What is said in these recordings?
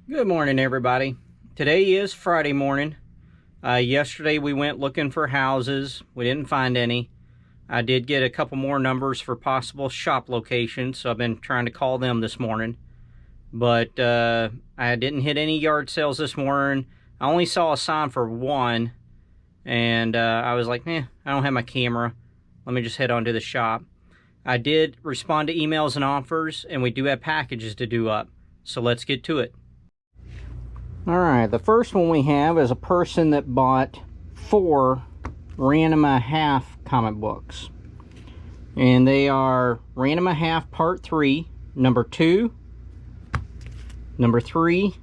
Good morning, everybody. Today is Friday morning. Yesterday we went looking for houses. We didn't find any. I did get a couple more numbers for possible shop locations, so I've been trying to call them this morning. But I didn't hit any yard sales this morning. I only saw a sign for one, and I was like, I don't have my camera. Let me just head on to the shop. I did respond to emails and offers, and we do have packages to do up. So let's get to it. Alright, the first one we have is a person that bought 4 Random a Half comic books. And they are Random a Half Part 3, number 2, number 3,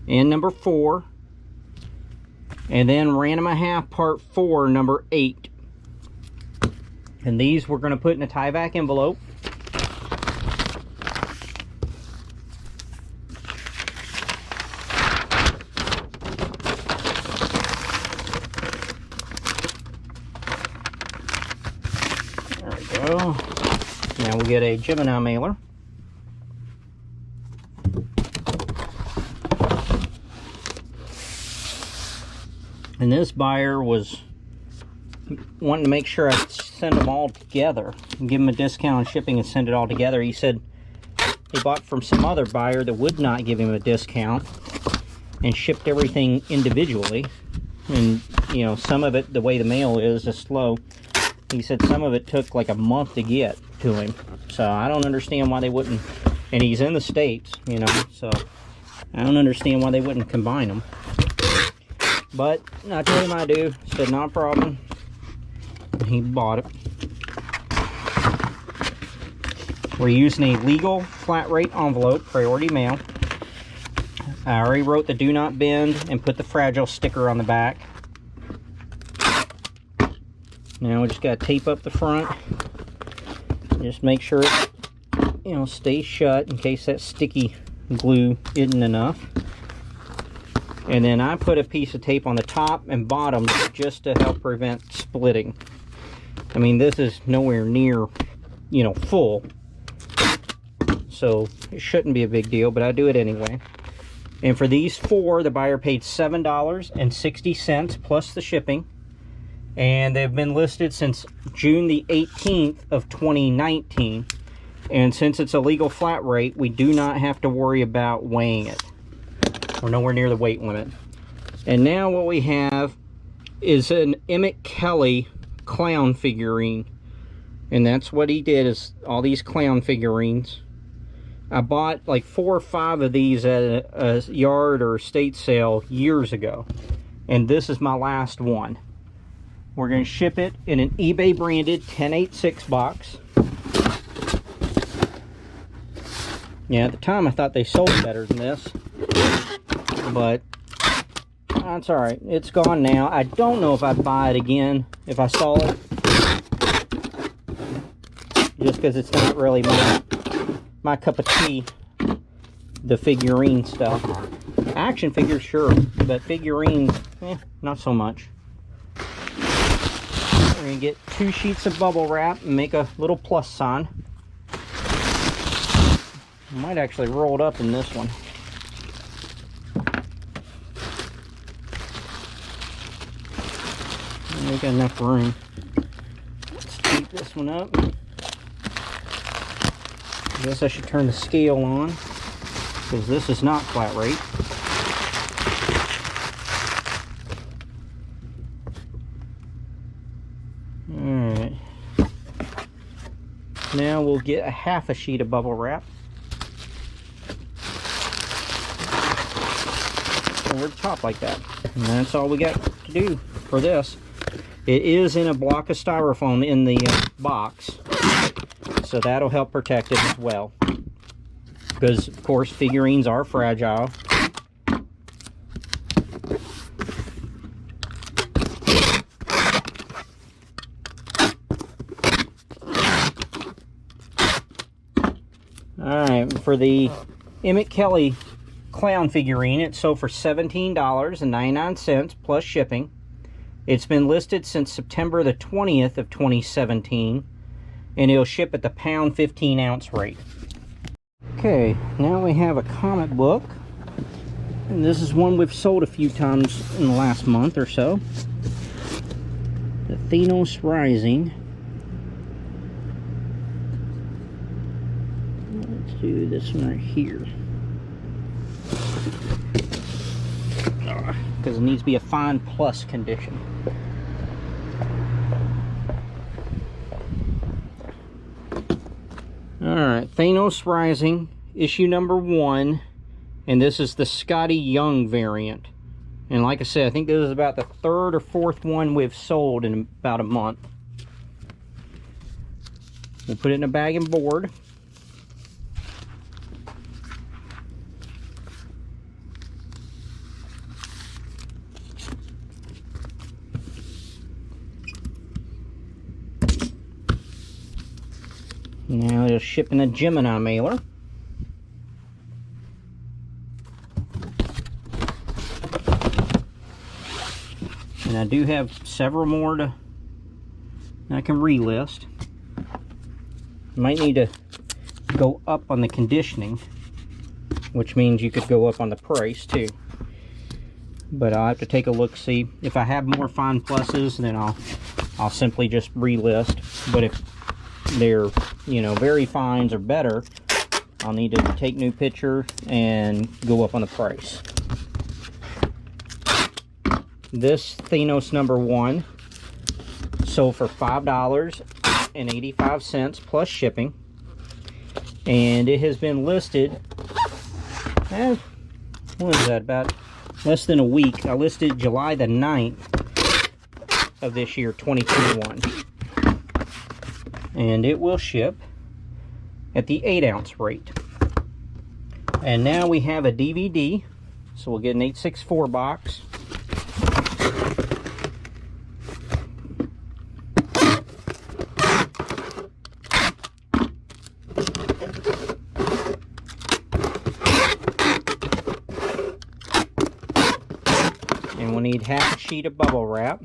and number 4. And then Random a Half Part 4, number 8. And these we're going to put in a tie-back envelope. Now we get a Gemini mailer. And this buyer was wanting to make sure I send them all together and give him a discount on shipping and send it all together. He said he bought from some other buyer that would not give him a discount and shipped everything individually. And you know, some of it, the way the mail is slow. He said some of it took like a month to get to him. So I don't understand why they wouldn't, and he's in the States, you know, so I don't understand why they wouldn't combine them. But I told him I do. Said not a problem. And he bought it. We're using a legal flat rate envelope, priority mail. I already wrote the do not bend and put the fragile sticker on the back. Now we just got to tape up the front. Just make sure it, you know, stays shut in case that sticky glue isn't enough. And then I put a piece of tape on the top and bottom just to help prevent splitting. I mean, this is nowhere near, you know, full. So it shouldn't be a big deal, but I do it anyway. And for these 4, the buyer paid $7.60 plus the shipping. And they've been listed since June the 18th of 2019. And since it's a legal flat rate, we do not have to worry about weighing it. We're nowhere near the weight limit. And now what we have is an Emmett Kelly clown figurine. And that's what he did, is all these clown figurines. I bought like 4 or 5 of these at a yard or estate sale years ago. And this is my last one. We're going to ship it in an eBay branded 1086 box. Yeah, at the time I thought they sold better than this. But that's alright. It's gone now. I don't know if I'd buy it again if I saw it. Just because it's not really my cup of tea. The figurine stuff. Action figures, sure. But figurines, not so much. We're going to get 2 sheets of bubble wrap and make a little plus sign. I might actually roll it up in this one. We got enough room. Let's keep this one up. I guess I should turn the scale on, because this is not flat rate. Alright. Now we'll get a half a sheet of bubble wrap. Over the top like that. And that's all we got to do for this. It is in a block of styrofoam in the box. So that'll help protect it as well. Because, of course, figurines are fragile. Alright, for the Emmett Kelly clown figurine, it sold for $17.99 plus shipping. It's been listed since September the 20th of 2017, and it'll ship at the pound 15 ounce rate. Okay, now we have a comic book, and this is one we've sold a few times in the last month or so. The Thanos Rising. Let's do this one right here. Because it needs to be a fine plus condition. Alright, Thanos Rising, issue number 1, and this is the Scotty Young variant. And like I said, I think this is about the 3rd or 4th one we've sold in about a month. We'll put it in a bag and board. Now it'll ship in a Gemini mailer. And I do have several more I can relist. Might need to go up on the conditioning, which means you could go up on the price too. But I'll have to take a look, see if I have more fine pluses, then I'll simply just relist. But if they're, you know, very fines or better, I'll need to take new picture and go up on the price. This Thanos number 1 sold for $5.85 plus shipping, and it has been listed what is that, about less than a week. I listed July the 9th of this year, 2021. And it will ship at the 8-ounce rate. And now we have a DVD, so we'll get an 864 box. And we'll need half a sheet of bubble wrap.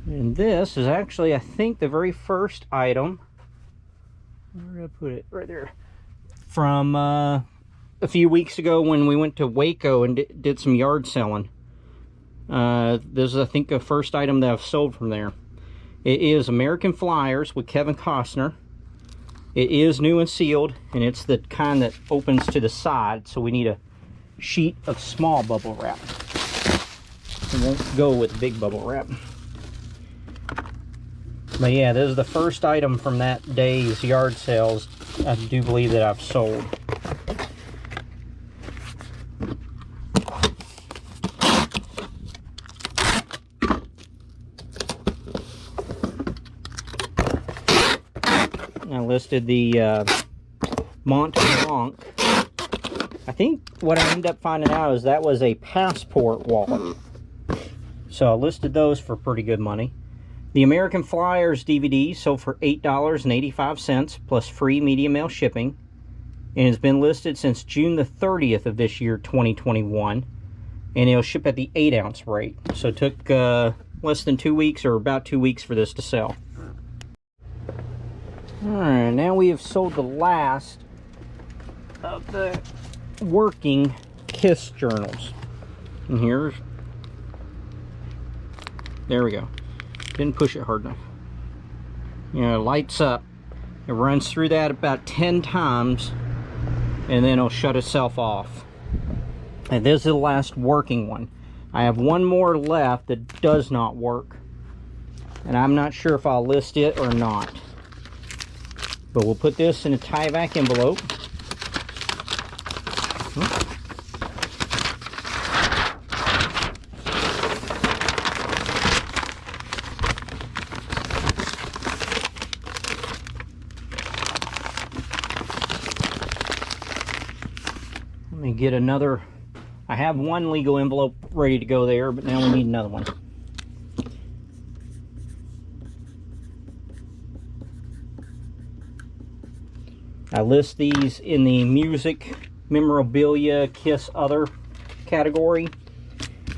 And this is actually, I think, the very first item. Where did I put it? Right there. From a few weeks ago when we went to Waco and did some yard selling. This is, I think, the first item that I've sold from there. It is American Flyers with Kevin Costner. It is new and sealed, and it's the kind that opens to the side, so we need a sheet of small bubble wrap. It won't go with big bubble wrap. But yeah, this is the first item from that day's yard sales I do believe that I've sold. I listed the Mont Blanc. I think what I ended up finding out is that was a passport wallet. So I listed those for pretty good money. The American Flyers DVD sold for $8.85 plus free media mail shipping, and has been listed since June the 30th of this year, 2021, and it'll ship at the 8-ounce rate. So it took less than 2 weeks, or about 2 weeks, for this to sell. Alright, now we have sold the last of the working KISS journals. And here's, there we go. Didn't push it hard enough. You know, it lights up. It runs through that about 10 times, and then it'll shut itself off. And this is the last working one. I have one more left that does not work, and I'm not sure if I'll list it or not. But we'll put this in a tie-back envelope. Let me get another. I have one legal envelope ready to go there, but now we need another one. I list these in the music memorabilia, Kiss Other category,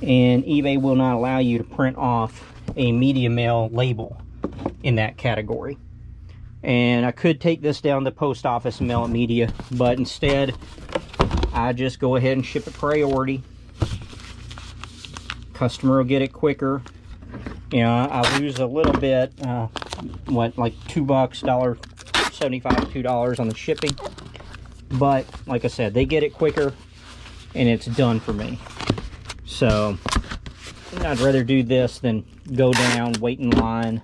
and eBay will not allow you to print off a media mail label in that category. And I could take this down to the post office and mail it media, but instead I just go ahead and ship it priority. Customer will get it quicker. You know, I lose a little bit, what, like $2, $1.75, $2 on the shipping. But like I said, they get it quicker and it's done for me. So I'd rather do this than go down, wait in line,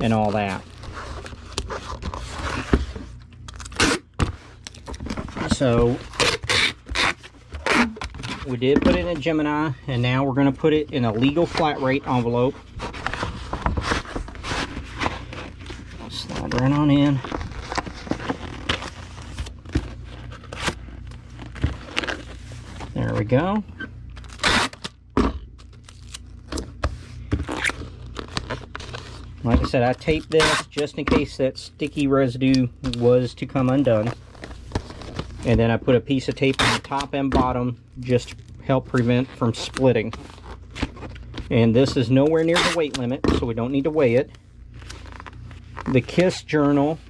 and all that. So we did put it in Gemini, and now we're going to put it in a legal flat rate envelope. Slide right on in. There we go. Like I said, I taped this just in case that sticky residue was to come undone. And then I put a piece of tape on the top and bottom just to help prevent from splitting. And this is nowhere near the weight limit, so we don't need to weigh it. The Kiss journal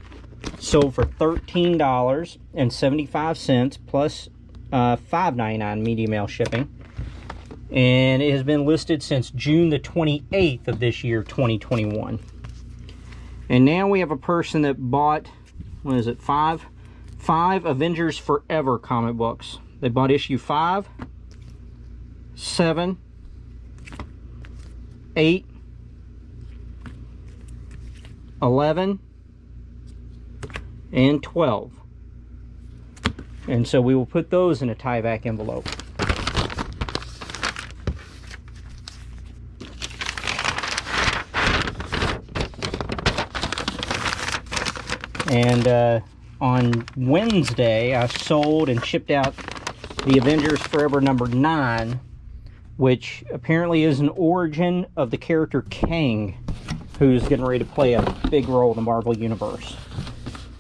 sold for $13.75 plus $5.99 media mail shipping. And it has been listed since June the 28th of this year, 2021. And now we have a person that bought, what is it, five Avengers Forever comic books. They bought issue 5, 7, 8, 11, and 12. And so we will put those in a tie-back envelope. And on Wednesday, I sold and shipped out the Avengers Forever number 9, which apparently is an origin of the character Kang, who's getting ready to play a big role in the Marvel Universe.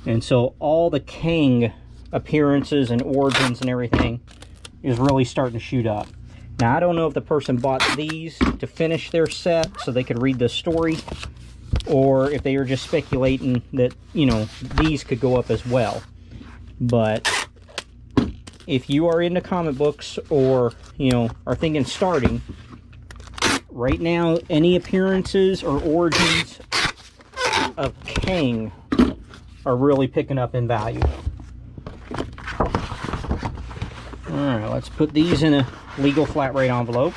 And so all the Kang appearances and origins and everything is really starting to shoot up. Now, I don't know if the person bought these to finish their set so they could read the story, or if they were just speculating that, you know, these could go up as well. But if you are into comic books, or, you know, are thinking starting, right now, any appearances or origins of Kang are really picking up in value. Alright, let's put these in a legal flat rate envelope.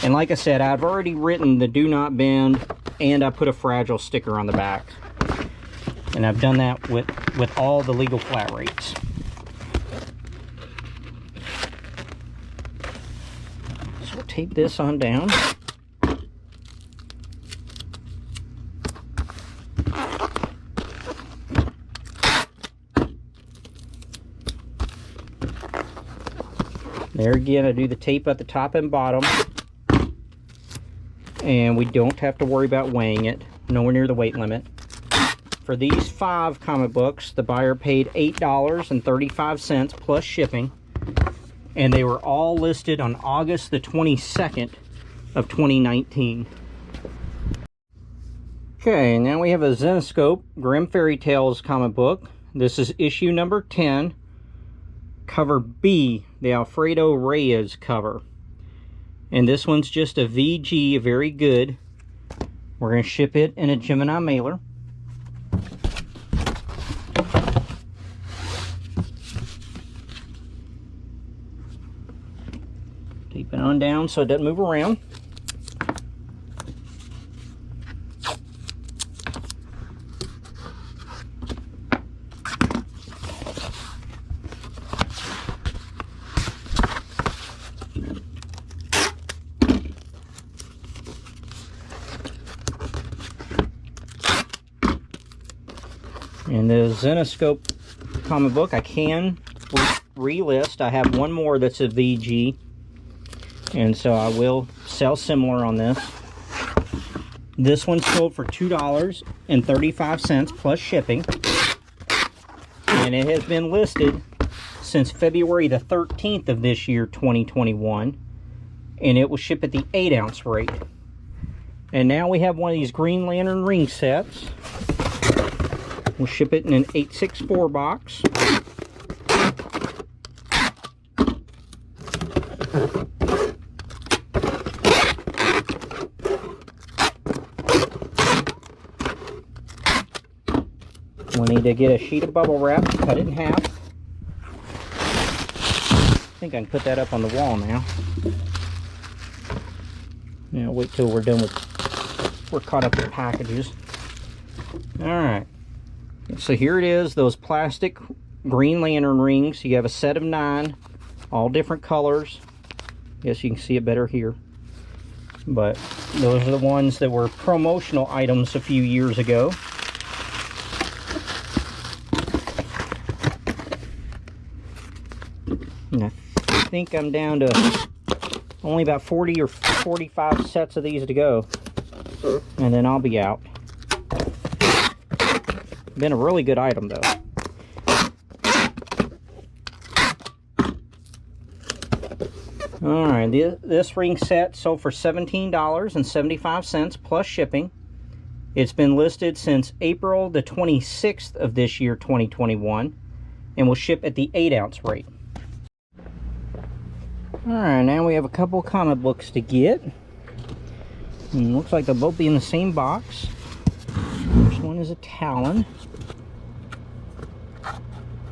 And like I said, I've already written the do not bend, and I put a fragile sticker on the back. And I've done that with all the legal flat rates. So we'll tape this on down. There again, I do the tape at the top and bottom. And we don't have to worry about weighing it, nowhere near the weight limit. For these 5 comic books, the buyer paid $8.35 plus shipping, and they were all listed on August the 22nd of 2019. Okay, now we have a Zenescope Grimm Fairy Tales comic book. This is issue number 10, cover B, the Alfredo Reyes cover. And this one's just a VG, very good. We're going to ship it in a Gemini mailer. Tape it on down so it doesn't move around. And the Zenescope comic book, I can relist. I have one more that's a VG, and so I will sell similar on this. This one sold for $2.35 plus shipping, and it has been listed since February the 13th of this year, 2021, and it will ship at the 8-ounce rate. And now we have one of these Green Lantern ring sets. We'll ship it in an 864 box. We'll need to get a sheet of bubble wrap, cut it in half. I think I can put that up on the wall now. Now wait till we're done with, we're caught up with packages. Alright, so here it is, those plastic Green Lantern rings. You have a set of 9, all different colors. Guess you can see it better here. But those are the ones that were promotional items a few years ago. And I think I'm down to only about 40 or 45 sets of these to go, and then I'll be out. Been a really good item though. Alright, this ring set sold for $17.75 plus shipping. It's been listed since April the 26th of this year, 2021, and will ship at the 8-ounce rate. Alright, now we have a couple comic books to get. And looks like they'll both be in the same box. First one is a Talon.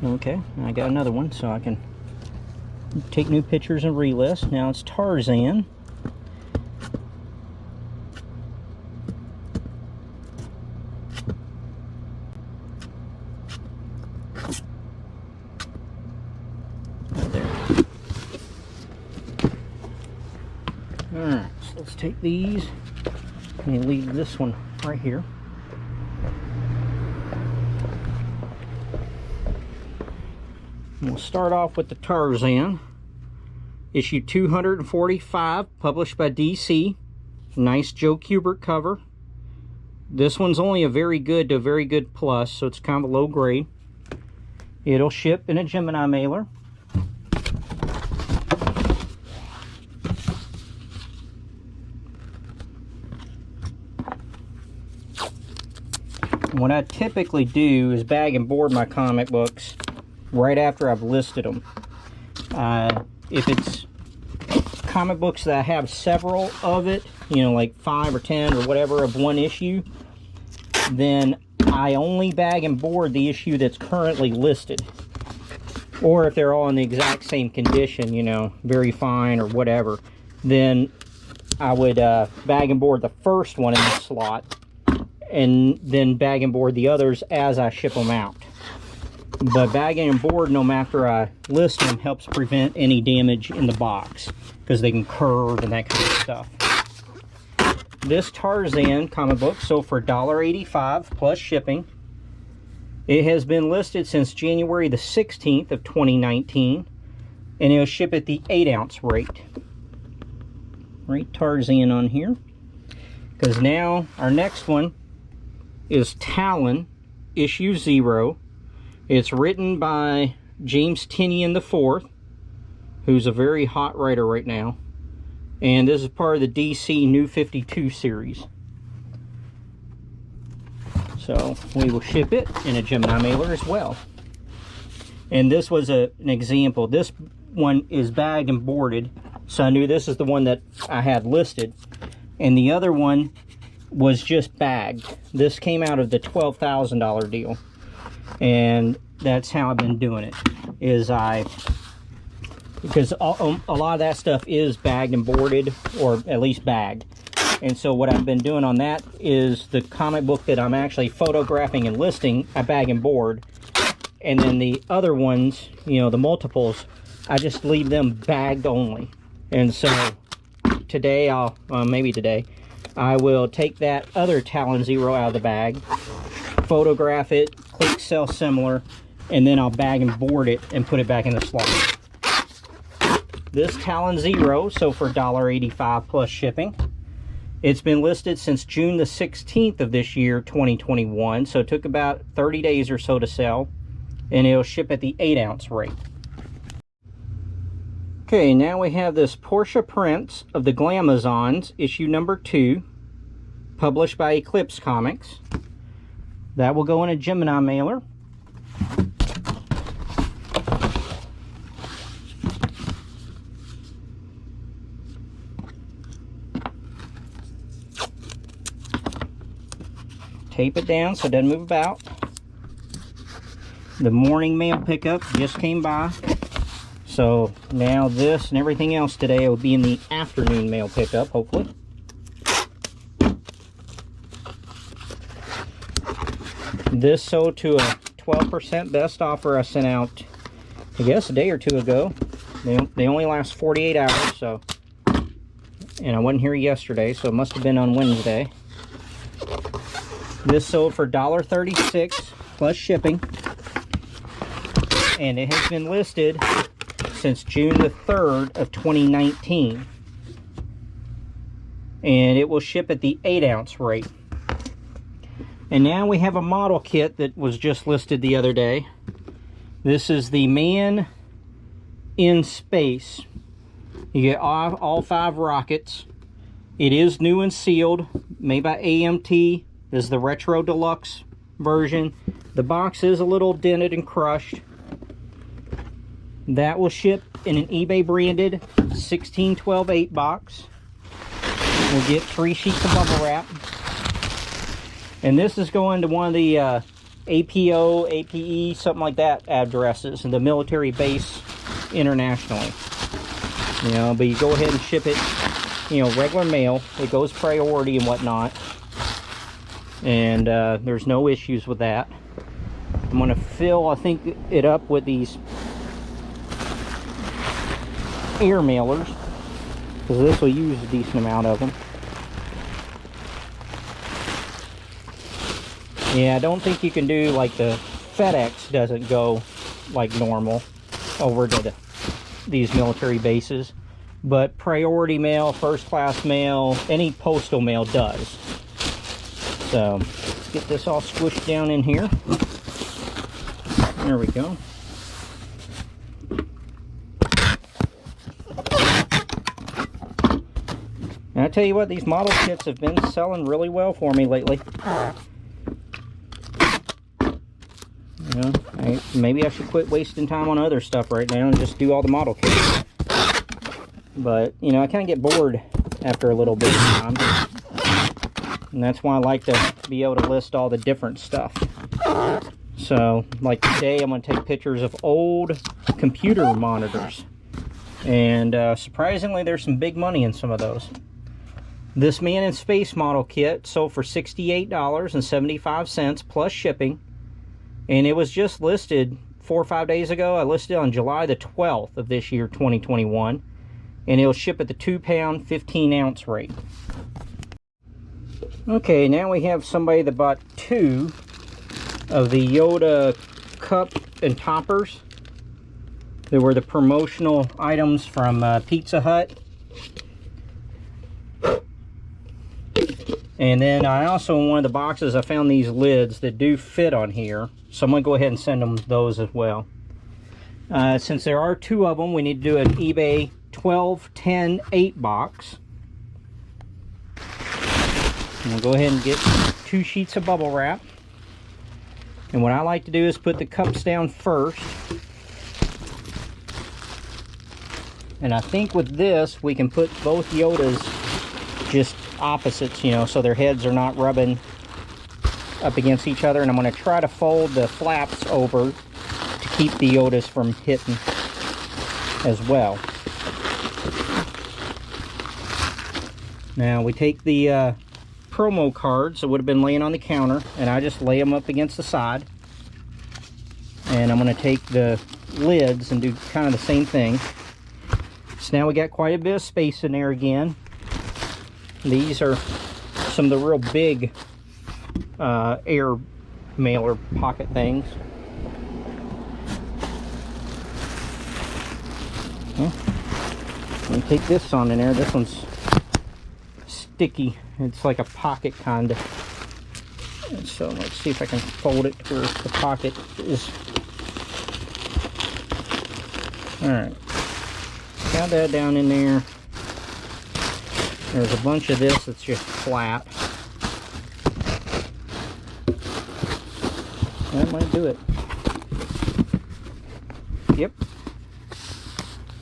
Okay, I got another one so I can take new pictures and relist. Now it's Tarzan. Alright, so let's take these and leave this one right here. And we'll start off with the Tarzan. Issue 245, published by DC. Nice Joe Kubert cover. This one's only a very good to a very good plus, so it's kind of a low grade. It'll ship in a Gemini mailer. What I typically do is bag and board my comic books right after I've listed them. If it's comic books that I have several of it, you know, like 5 or 10 or whatever of one issue, then I only bag and board the issue that's currently listed. Or if they're all in the exact same condition, you know, very fine or whatever, then I would bag and board the first one in the slot, and then bag and board the others as I ship them out. But bagging and boarding them after I list them helps prevent any damage in the box, because they can curve and that kind of stuff. This Tarzan comic book sold for $1.85 plus shipping. It has been listed since January the 16th of 2019, and it'll ship at the 8-ounce rate. Right, Tarzan on here. Because now our next one is Talon, issue 0. It's written by James Tynion IV, who's a very hot writer right now. And this is part of the DC New 52 series. So we will ship it in a Gemini mailer as well. And this was an example. This one is bagged and boarded, so I knew this is the one that I had listed. And the other one was just bagged. This came out of the $12,000 deal. And that's how I've been doing it, is because a lot of that stuff is bagged and boarded, or at least bagged. And so what I've been doing on that is the comic book that I'm actually photographing and listing, I bag and board. And then the other ones, you know, the multiples, I just leave them bagged only. And so today, maybe today, I will take that other Talon 0 out of the bag, photograph it, click sell similar, and then I'll bag and board it and put it back in the slot. This Talon 0 sold for $1.85 plus shipping. It's been listed since June the 16th of this year, 2021, so it took about 30 days or so to sell, and it'll ship at the 8-ounce rate. Okay, now we have this Portia Prince of the Glamazons, issue number 2, published by Eclipse Comics. That will go in a Gemini mailer. Tape it down so it doesn't move about. The morning mail pickup just came by. So now this and everything else today will be in the afternoon mail pickup, hopefully. This sold to a 12% best offer I sent out, I guess, a day or two ago. They only last 48 hours, so. And I wasn't here yesterday, so it must have been on Wednesday. This sold for $1.36 plus shipping. And it has been listed since June the 3rd of 2019. And it will ship at the 8-ounce rate. And now we have a model kit that was just listed the other day. This is the Man in Space. You get all 5 rockets. It is new and sealed, made by AMT. This is the Retro Deluxe version. The box is a little dented and crushed. That will ship in an eBay branded 16-12-8 box. We'll get 3 sheets of bubble wrap. And this is going to one of the APO, APE, something like that addresses in the military base internationally. You know, but you go ahead and ship it, you know, regular mail. It goes priority and whatnot. And there's no issues with that. I'm going to fill, I think, it up with these air mailers, because this will use a decent amount of them. Yeah, I don't think you can do like the FedEx doesn't go like normal over to these military bases, but priority mail, first class mail, any postal mail does. So let's get this all squished down in here. There we go. And I tell you what, these model kits have been selling really well for me lately. You know, maybe I should quit wasting time on other stuff right now and just do all the model kits. But, you know, I kind of get bored after a little bit of time. And that's why I like to be able to list all the different stuff. So, like today, I'm going to take pictures of old computer monitors. And surprisingly, there's some big money in some of those. This Man in Space model kit sold for $68.75 plus shipping. And it was just listed 4 or 5 days ago. I listed it on July the 12th of this year, 2021. And it'll ship at the 2-pound, 15-ounce rate. Okay, now we have somebody that bought 2 of the Yoda cup and toppers. They were the promotional items from Pizza Hut. And then I also, in one of the boxes, I found these lids that do fit on here. So I'm going to go ahead and send them those as well. Since there are 2 of them, we need to do an eBay 12-10-8 box. And we'll go ahead and get 2 sheets of bubble wrap. And what I like to do is put the cups down first. And I think with this, we can put both Yodas just opposites, you know, so their heads are not rubbing up against each other. And I'm going to try to fold the flaps over to keep the Yodas from hitting as well. Now we take the promo cards that would have been laying on the counter, and I just lay them up against the side. And I'm going to take the lids and do kind of the same thing. So now we got quite a bit of space in there again. These are some of the real big air mailer pocket things. Well, let me take this on in there. This one's sticky. It's like a pocket kind of. And so let's see if I can fold it to where the pocket is. Alright. got that down in there. There's a bunch of this that's just flat. That might do it. Yep.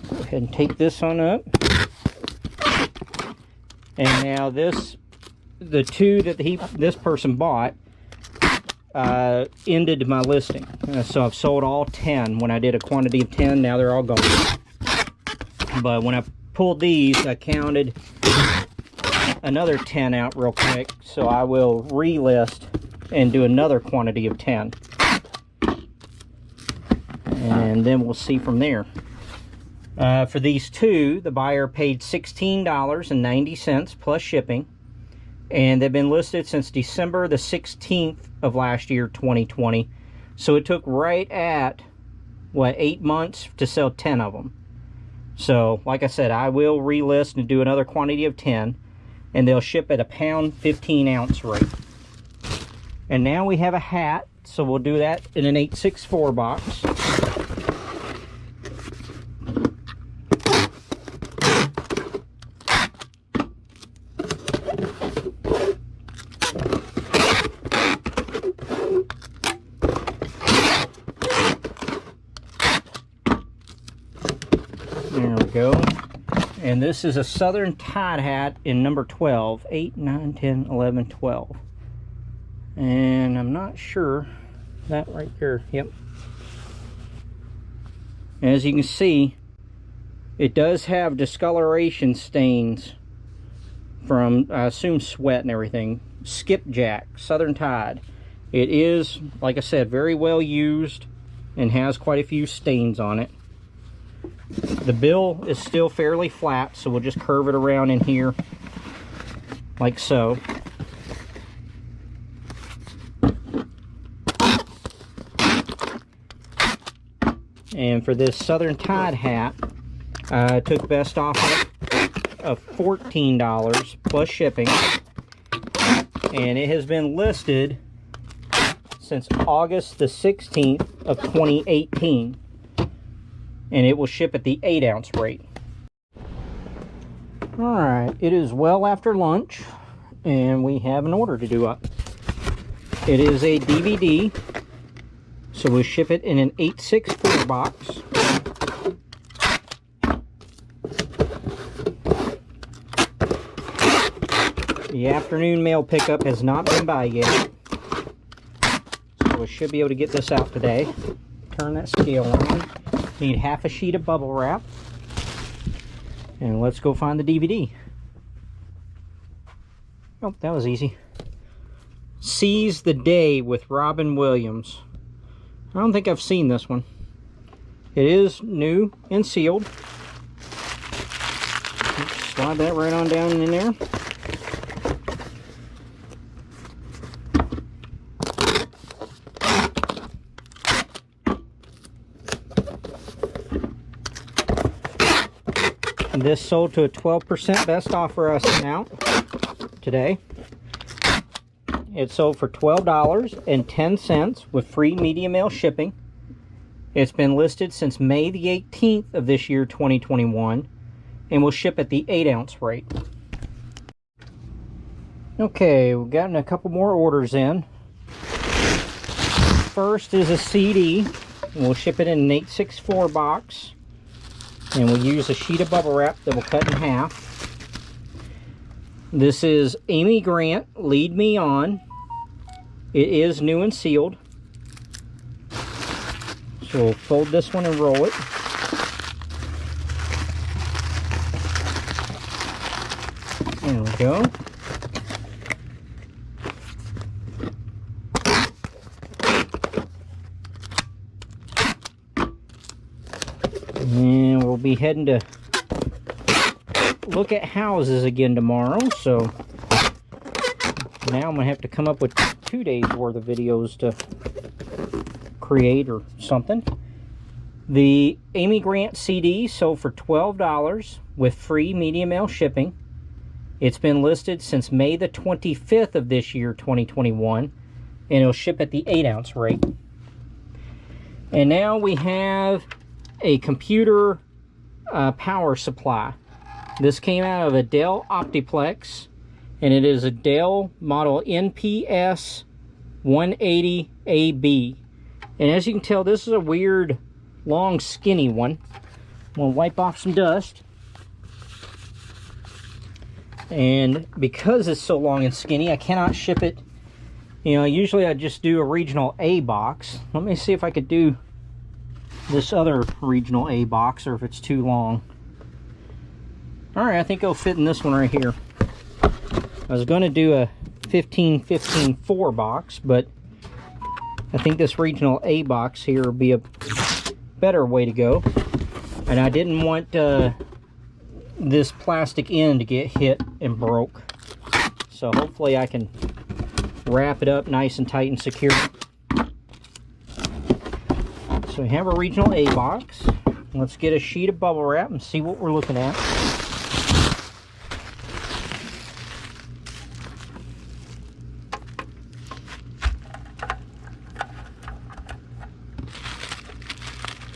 Go ahead and take this on up. And now this, the two that this person bought, ended my listing. So I've sold all 10. When I did a quantity of 10, now they're all gone. But when I pulled these, I counted another 10 out real quick. So I will relist and do another quantity of 10. And then we'll see from there. For these two, the buyer paid $16.90 plus shipping. And they've been listed since December the 16th of last year, 2020. So it took right at, what, 8 months to sell 10 of them. So, like I said, I will relist and do another quantity of 10. And they'll ship at a pound 15 ounce rate. And now we have a hat. So we'll do that in an 864 box. There we go. And this is a Southern Tide hat in number 12. 8, 9, 10, 11, 12. And I'm not sure. That right there. Yep. As you can see, it does have discoloration stains from, I assume, sweat and everything. Skipjack, Southern Tide. It is, like I said, very well used and has quite a few stains on it. The bill is still fairly flat, so we'll just curve it around in here like so. And for this Southern Tide hat, I took best offer of $14 plus shipping. And it has been listed since August the 16th of 2018. And it will ship at the 8 ounce rate. Alright, it is well after lunch, and we have an order to do up. It is a DVD, so we'll ship it in an 864 box. The afternoon mail pickup has not been by yet, so we should be able to get this out today. Turn that scale on. Need half a sheet of bubble wrap. And let's go find the DVD. Oh, that was easy. Seize the Day with Robin Williams. I don't think I've seen this one. It is new and sealed. Slide that right on down in there. This sold to a 12% best offer us amount today. It sold for $12.10 with free media mail shipping. It's been listed since May the 18th of this year, 2021, and will ship at the 8 ounce rate. Okay, we've gotten a couple more orders in. First is a CD. We'll ship it in an 864 box. And we'll use a sheet of bubble wrap that we'll cut in half. This is Amy Grant, Lead Me On. It is new and sealed. So we'll fold this one and roll it. There we go. And we'll be heading to look at houses again tomorrow, so now I'm going to have to come up with 2 days worth of videos to create or something. The Amy Grant CD sold for $12 with free media mail shipping. It's been listed since May the 25th of this year, 2021, and it'll ship at the 8 ounce rate. And now we have a computer power supply. This came out of a Dell Optiplex, and it is a Dell model NPS 180AB. And as you can tell, this is a weird, long, skinny one. I'm going to wipe off some dust. And because it's so long and skinny, I cannot ship it. You know, usually I just do a regional A box. Let me see if I could do this other regional A box, or if it's too long. Alright, I think it'll fit in this one right here. I was going to do a 15-15-4 box, but I think this regional A box here will be a better way to go. And I didn't want this plastic end to get hit and broke. So hopefully I can wrap it up nice and tight and secure. So we have a regional A box. Let's get a sheet of bubble wrap and see what we're looking at.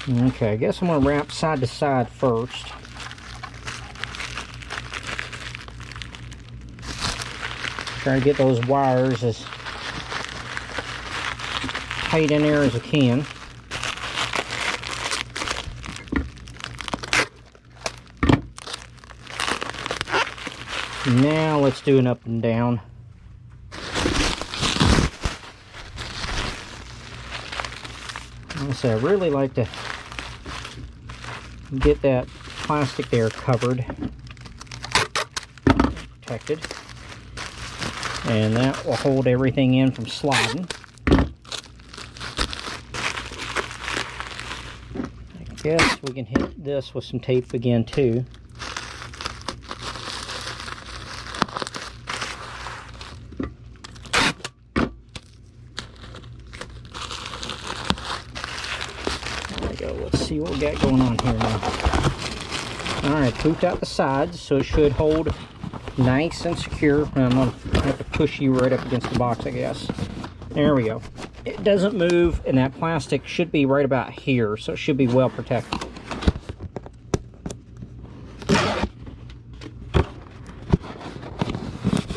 Okay, I guess I'm going to wrap side to side first. Try to get those wires as tight in there as I can. Now let's do an up and down. I really like to get that plastic there covered, protected, and that will hold everything in from sliding. I guess we can hit this with some tape again too. Let's see what we got going on here now. Alright, pooped out the sides, so it should hold nice and secure. I'm going to have to push you right up against the box, I guess. There we go. It doesn't move, and that plastic should be right about here, so it should be well protected.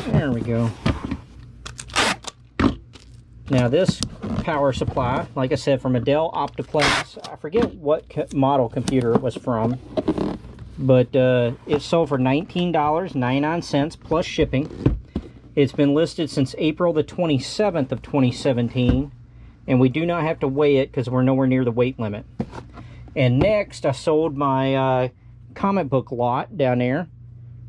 There we go. Now this power supply, like I said, from a Dell Optiplex. I forget what model computer it was from, but it sold for $19.99 plus shipping. It's been listed since April the 27th of 2017, and we do not have to weigh it because we're nowhere near the weight limit. And next, I sold my comic book lot down there,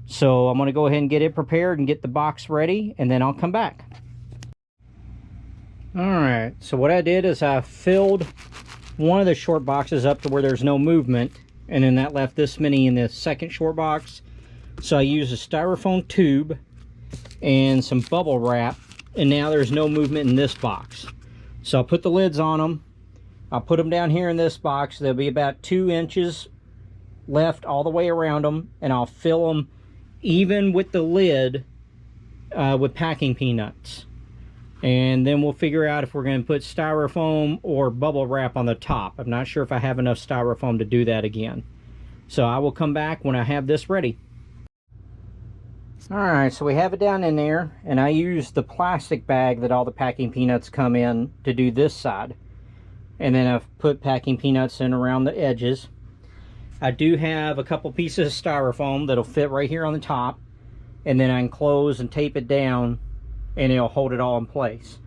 so I'm going to go ahead and get it prepared and get the box ready, and then I'll come back. Alright, so what I did is I filled one of the short boxes up to where there's no movement, and then that left this many in the second short box. So I used a styrofoam tube and some bubble wrap, and now there's no movement in this box. So I'll put the lids on them. I'll put them down here in this box. There'll be about 2 inches left all the way around them, and I'll fill them even with the lid with packing peanuts. And then we'll figure out if we're going to put styrofoam or bubble wrap on the top. I'm not sure if I have enough styrofoam to do that again. So I will come back when I have this ready. Alright, so we have it down in there, and I use the plastic bag that all the packing peanuts come in to do this side. And then I've put packing peanuts in around the edges. I do have a couple pieces of styrofoam that'll fit right here on the top, and then I can close and tape it down, and it'll hold it all in place.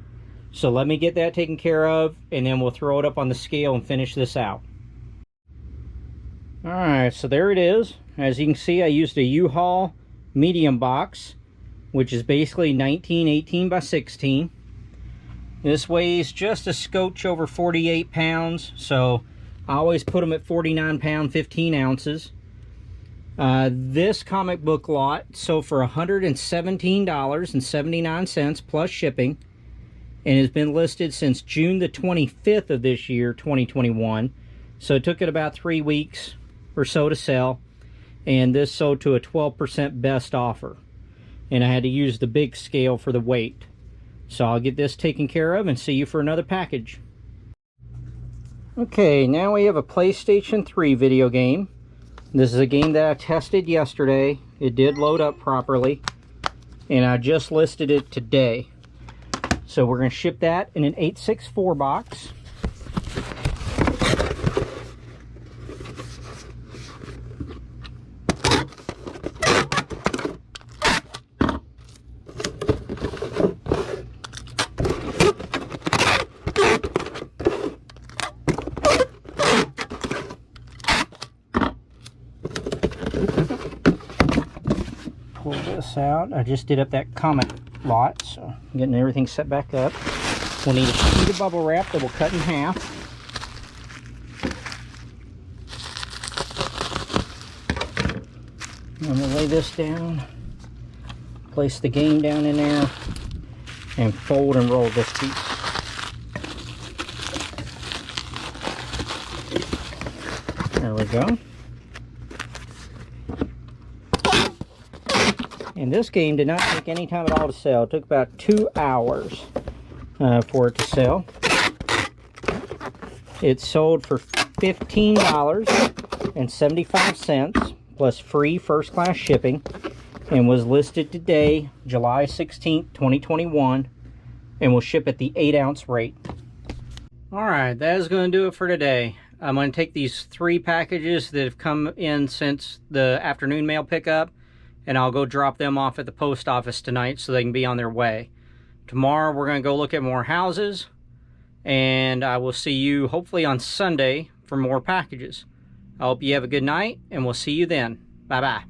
So let me get that taken care of, and then we'll throw it up on the scale and finish this out. Alright, so there it is. As you can see, I used a U-Haul medium box, which is basically 1918 by 16. This weighs just a scotch over 48 pounds, so I always put them at 49 pound 15 ounces. This comic book lot sold for $117.79 plus shipping, and has been listed since June the 25th of this year, 2021. So it took it about 3 weeks or so to sell, and this sold to a 12% best offer. And I had to use the big scale for the weight. So I'll get this taken care of and see you for another package. Okay, now we have a PlayStation 3 video game. This is a game that I tested yesterday. It did load up properly, and I just listed it today. So we're going to ship that in an 864 box. Pull this out. I just did up that comment lot, so I'm getting everything set back up. We'll need a sheet of bubble wrap that we'll cut in half. I'm going to lay this down, place the game down in there, and fold and roll this piece. There we go. And this game did not take any time at all to sell. It took about 2 hours for it to sell. It sold for $15.75 plus free first class shipping, and was listed today, July 16th, 2021, and will ship at the 8-ounce rate. Alright, that is going to do it for today. I'm going to take these 3 packages that have come in since the afternoon mail pickup, and I'll go drop them off at the post office tonight so they can be on their way. Tomorrow we're going to go look at more houses, and I will see you hopefully on Sunday for more packages. I hope you have a good night, and we'll see you then. Bye-bye.